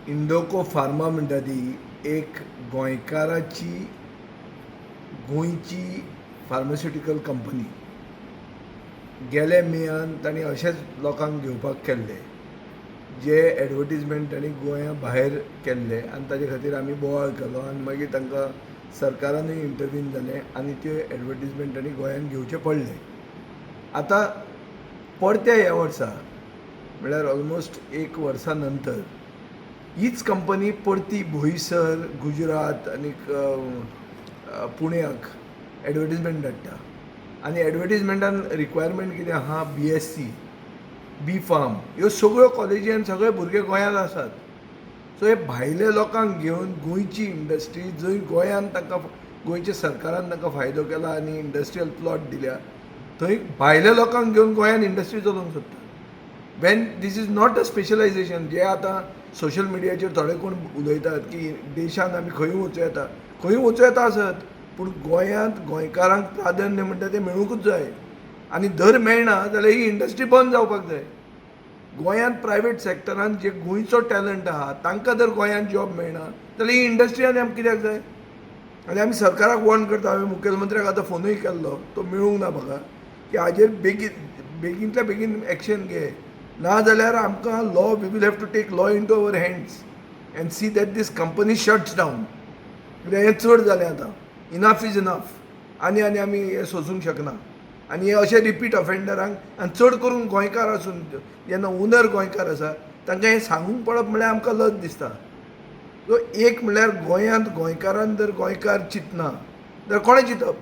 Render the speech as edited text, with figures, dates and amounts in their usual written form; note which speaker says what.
Speaker 1: Indoco pharma म्हणटा ती एक गोंयकाराची गोंयची फार्मास्युटिकल कंपनी. गेल्या मेयान तांणी अशेंच लोकांक घेवपाक केल्ले जे एडवर्टिजमेंट तांणी गोंया भायर केल्ले आनी ताजे खातीर आमी बोवाळ केलो आनी मागीर तांकां सरकारानूय इंटरव्हीन जालें आनी त्यो एडवर्टिजमेंट तांणी गोंयान घेवचे पडले. आतां परत्या ह्या वर्सा म्हळ्यार ऑलमोस्ट 1 वर्सा नंतर हीच कंपनी परती बोईसर, गुजरात आनी पुण्याक एडवर्टिजमेंट धाडटा. आनी एडवर्टिजमेंटान रिक्वायरमेंट कितें आहा, BSc, B.Pharm ह्यो सगळ्यो कॉलेजी आनी सगळे भुरगे गोंयांत आसात. सो हे भायल्या लोकांक घेवन गोंयची इंडस्ट्री जंय गोंयान तांकां गोंयच्या सरकारान तांकां फायदो केला आनी इंडस्ट्रियल प्लॉट दिल्या, थंय भायल्या लोकांक घेवन गोंयान इंडस्ट्री चलोवंक सोदता. When this is not a specialization जे आतां सोशल मिडियाचेर थोडे कोण उलयतात की देशान आमी खंय वचूं येता, खंय वचूं येता आसत, पूण गोंयांत गोंयकारांक प्राधान्य म्हणटा तें मेळूंकूच जाय. आनी जर मेळना जाल्यार ही इंडस्ट्री बंद जावपाक जाय. गोंयांत प्रायवेट सॅक्टरान जे गोंयचो टॅलंट आहा तांकां जर गोंयांत जॉब मेळना जाल्यार ही इंडस्ट्री आनी आमकां कित्याक जाय. आनी आमी सरकाराक वॉर्न करता. हांवें मुखेलमंत्र्याक आतां फोनूय केल्लो, तो मेळूंक ना म्हाका, की हाजेर बेगींतल्या बेगीन एक्शन घे, ना जाल्यार आमकां law we will have to take law into our hands and see that this company shuts down. कित्याक हें चड जालें आतां. Enough is enough. आनी आमी हें सोंसूंक शकना. आनी हे अशे रिपीट ऑफेंडरांक आनी चड करून गोंयकार आसून जेन्ना ओनर गोंयकार आसा तांकां हें सांगूंक पडप म्हळ्यार आमकां लज दिसता. सो एक म्हळ्यार गोंयांत गोंयकारान जर गोंयकार चिंतना जाल्यार कोणें चिंतप.